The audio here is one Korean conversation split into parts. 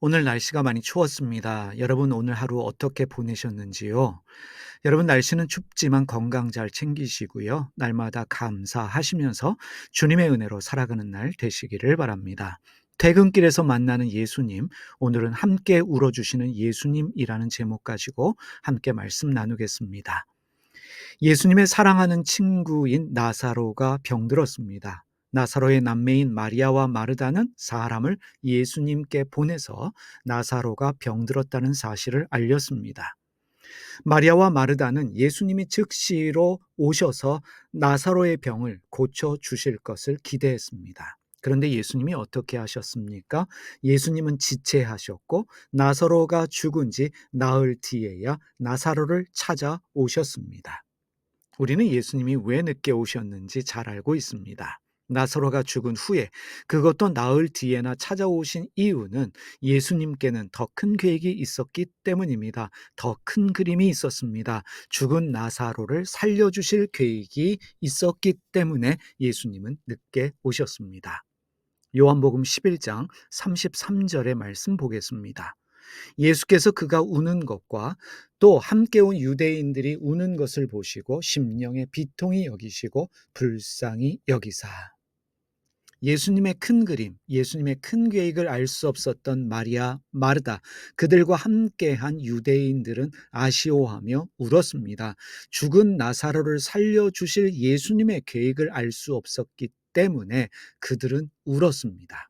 오늘 날씨가 많이 추웠습니다. 여러분 오늘 하루 어떻게 보내셨는지요? 여러분 날씨는 춥지만 건강 잘 챙기시고요. 날마다 감사하시면서 주님의 은혜로 살아가는 날 되시기를 바랍니다. 퇴근길에서 만나는 예수님, 오늘은 함께 울어주시는 예수님이라는 제목 가지고 함께 말씀 나누겠습니다. 예수님의 사랑하는 친구인 나사로가 병들었습니다. 나사로의 남매인 마리아와 마르다는 사람을 예수님께 보내서 나사로가 병들었다는 사실을 알렸습니다. 마리아와 마르다는 예수님이 즉시로 오셔서 나사로의 병을 고쳐 주실 것을 기대했습니다. 그런데 예수님이 어떻게 하셨습니까? 예수님은 지체하셨고 나사로가 죽은 지 나흘 뒤에야 나사로를 찾아오셨습니다. 우리는 예수님이 왜 늦게 오셨는지 잘 알고 있습니다. 나사로가 죽은 후에 그것도 나흘 뒤에나 찾아오신 이유는 예수님께는 더 큰 계획이 있었기 때문입니다. 더 큰 그림이 있었습니다. 죽은 나사로를 살려주실 계획이 있었기 때문에 예수님은 늦게 오셨습니다. 요한복음 11장 33절의 말씀 보겠습니다. 예수께서 그가 우는 것과 또 함께 온 유대인들이 우는 것을 보시고 심령에 비통히 여기시고 불쌍히 여기사. 예수님의 큰 그림, 예수님의 큰 계획을 알 수 없었던 마리아, 마르다, 그들과 함께한 유대인들은 아쉬워하며 울었습니다. 죽은 나사로를 살려주실 예수님의 계획을 알 수 없었기 때문에 그들은 울었습니다.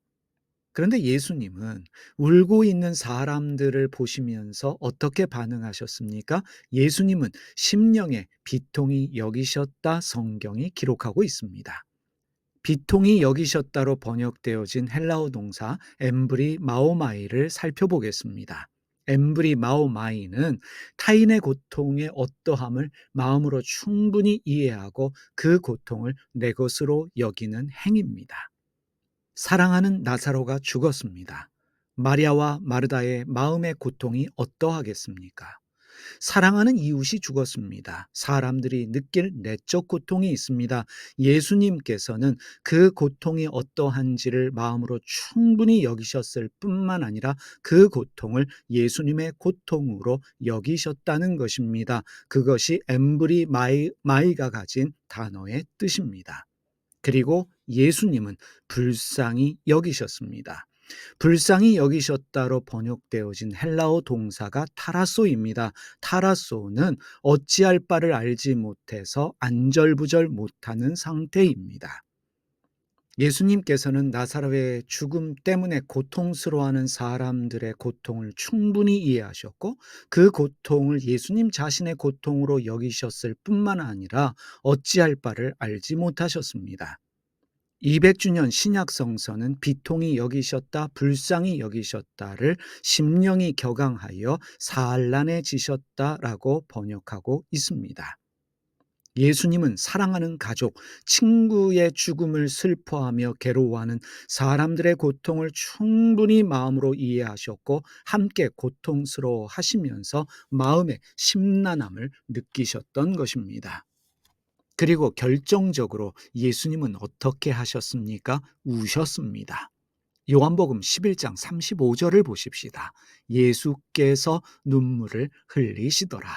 그런데 예수님은 울고 있는 사람들을 보시면서 어떻게 반응하셨습니까? 예수님은 심령에 비통히 여기셨다 성경이 기록하고 있습니다. 비통히 여기셨다로 번역되어진 헬라어 동사 엠브리 마오마이를 살펴보겠습니다. 엠브리 마오마이는 타인의 고통의 어떠함을 마음으로 충분히 이해하고 그 고통을 내 것으로 여기는 행위입니다. 사랑하는 나사로가 죽었습니다. 마리아와 마르다의 마음의 고통이 어떠하겠습니까? 사랑하는 이웃이 죽었습니다. 사람들이 느낄 내적 고통이 있습니다. 예수님께서는 그 고통이 어떠한지를 마음으로 충분히 여기셨을 뿐만 아니라 그 고통을 예수님의 고통으로 여기셨다는 것입니다. 그것이 엠브리 마이가 가진 단어의 뜻입니다. 그리고 예수님은 불쌍히 여기셨습니다. 불쌍히 여기셨다로 번역되어진 헬라어 동사가 타라소입니다. 타라소는 어찌할 바를 알지 못해서 안절부절 못하는 상태입니다. 예수님께서는 나사로의 죽음 때문에 고통스러워하는 사람들의 고통을 충분히 이해하셨고 그 고통을 예수님 자신의 고통으로 여기셨을 뿐만 아니라 어찌할 바를 알지 못하셨습니다. 200주년 신약성서는 비통히 여기셨다, 불쌍히 여기셨다를 심령이 격앙하여 산란해지셨다라고 번역하고 있습니다. 예수님은 사랑하는 가족, 친구의 죽음을 슬퍼하며 괴로워하는 사람들의 고통을 충분히 마음으로 이해하셨고 함께 고통스러워 하시면서 마음의 심란함을 느끼셨던 것입니다. 그리고 결정적으로 예수님은 어떻게 하셨습니까? 우셨습니다. 요한복음 11장 35절을 보십시다. 예수께서 눈물을 흘리시더라.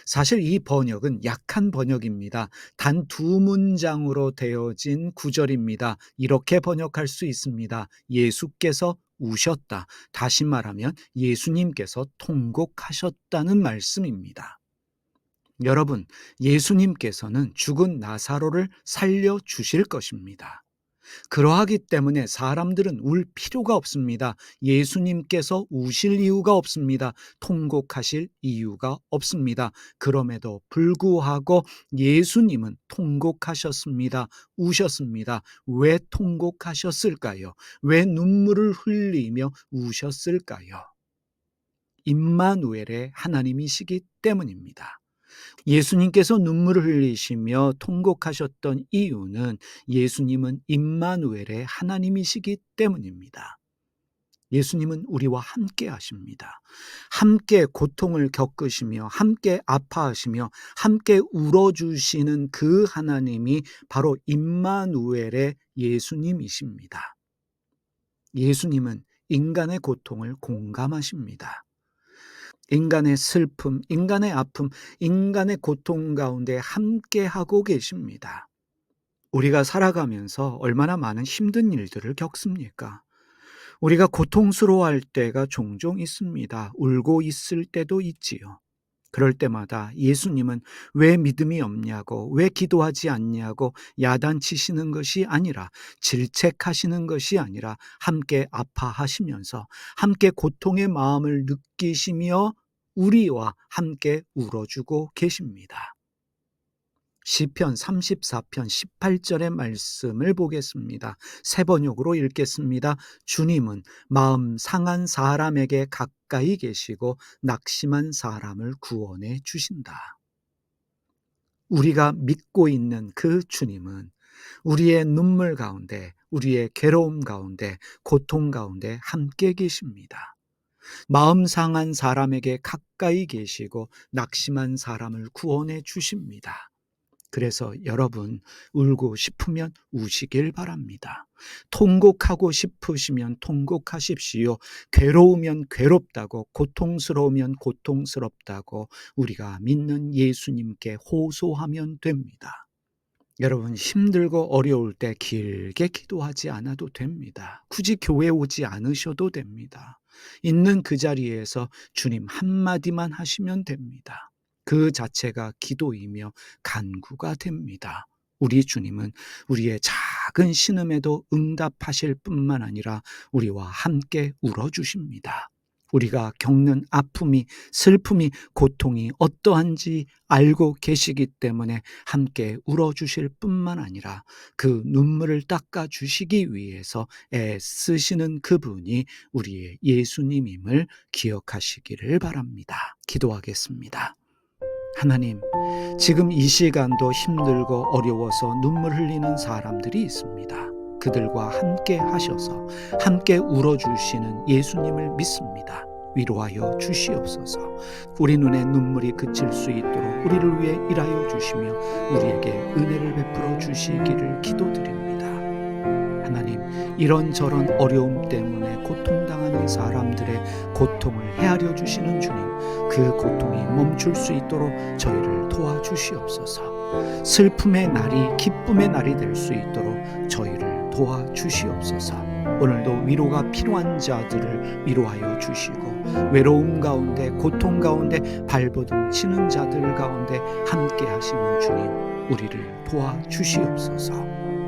사실 이 번역은 약한 번역입니다. 단 두 문장으로 되어진 구절입니다. 이렇게 번역할 수 있습니다. 예수께서 우셨다. 다시 말하면 예수님께서 통곡하셨다는 말씀입니다. 여러분, 예수님께서는 죽은 나사로를 살려 주실 것입니다. 그러하기 때문에 사람들은 울 필요가 없습니다. 예수님께서 우실 이유가 없습니다. 통곡하실 이유가 없습니다. 그럼에도 불구하고 예수님은 통곡하셨습니다. 우셨습니다. 왜 통곡하셨을까요? 왜 눈물을 흘리며 우셨을까요? 임마누엘의 하나님이시기 때문입니다. 예수님께서 눈물을 흘리시며 통곡하셨던 이유는 예수님은 임마누엘의 하나님이시기 때문입니다. 예수님은 우리와 함께 하십니다. 함께 고통을 겪으시며 함께 아파하시며 함께 울어주시는 그 하나님이 바로 임마누엘의 예수님이십니다. 예수님은 인간의 고통을 공감하십니다. 인간의 슬픔, 인간의 아픔, 인간의 고통 가운데 함께하고 계십니다. 우리가 살아가면서 얼마나 많은 힘든 일들을 겪습니까? 우리가 고통스러워할 때가 종종 있습니다. 울고 있을 때도 있지요. 그럴 때마다 예수님은 왜 믿음이 없냐고, 왜 기도하지 않냐고 야단치시는 것이 아니라, 질책하시는 것이 아니라 함께 아파하시면서 함께 고통의 마음을 느끼시며 우리와 함께 울어주고 계십니다. 시편 34편 18절의 말씀을 보겠습니다. 세 번역으로 읽겠습니다. 주님은 마음 상한 사람에게 가까이 계시고 낙심한 사람을 구원해 주신다. 우리가 믿고 있는 그 주님은 우리의 눈물 가운데, 우리의 괴로움 가운데, 고통 가운데 함께 계십니다. 마음 상한 사람에게 가까이 계시고 낙심한 사람을 구원해 주십니다. 그래서 여러분, 울고 싶으면 우시길 바랍니다. 통곡하고 싶으시면 통곡하십시오. 괴로우면 괴롭다고, 고통스러우면 고통스럽다고 우리가 믿는 예수님께 호소하면 됩니다. 여러분, 힘들고 어려울 때 길게 기도하지 않아도 됩니다. 굳이 교회 오지 않으셔도 됩니다. 있는 그 자리에서 주님 한마디만 하시면 됩니다. 그 자체가 기도이며 간구가 됩니다. 우리 주님은 우리의 작은 신음에도 응답하실 뿐만 아니라 우리와 함께 울어주십니다. 우리가 겪는 아픔이, 슬픔이, 고통이 어떠한지 알고 계시기 때문에 함께 울어주실 뿐만 아니라 그 눈물을 닦아주시기 위해서 애쓰시는 그분이 우리의 예수님임을 기억하시기를 바랍니다. 기도하겠습니다. 하나님, 지금 이 시간도 힘들고 어려워서 눈물 흘리는 사람들이 있습니다. 그들과 함께 하셔서 함께 울어주시는 예수님을 믿습니다. 위로하여 주시옵소서. 우리 눈에 눈물이 그칠 수 있도록 우리를 위해 일하여 주시며 우리에게 은혜를 베풀어 주시기를 기도드립니다. 하나님, 이런저런 어려움 때문에 고통당하는 사람들의 고통을 헤아려 주시는 주님, 그 고통이 멈출 수 있도록 저희를 도와주시옵소서. 슬픔의 날이 기쁨의 날이 될 수 있도록 저희를 도와주시옵소서. 오늘도 위로가 필요한 자들을 위로하여 주시고, 외로움 가운데, 고통 가운데 발버둥 치는 자들 가운데 함께 하시는 주님, 우리를 도와주시옵소서.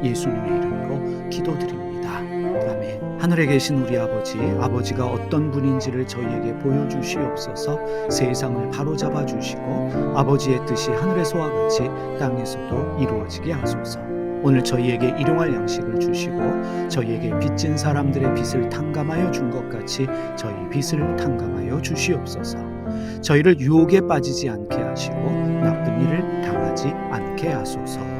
예수님의 이름으로 기도드립니다. 아멘. 하늘에 계신 우리 아버지가 어떤 분인지를 저희에게 보여주시옵소서. 세상을 바로잡아 주시고 아버지의 뜻이 하늘에서와 같이 땅에서도 이루어지게 하소서. 오늘 저희에게 일용할 양식을 주시고 저희에게 빚진 사람들의 빚을 탕감하여 준 것 같이 저희 빚을 탕감하여 주시옵소서. 저희를 유혹에 빠지지 않게 하시고 나쁜 일을 당하지 않게 하소서.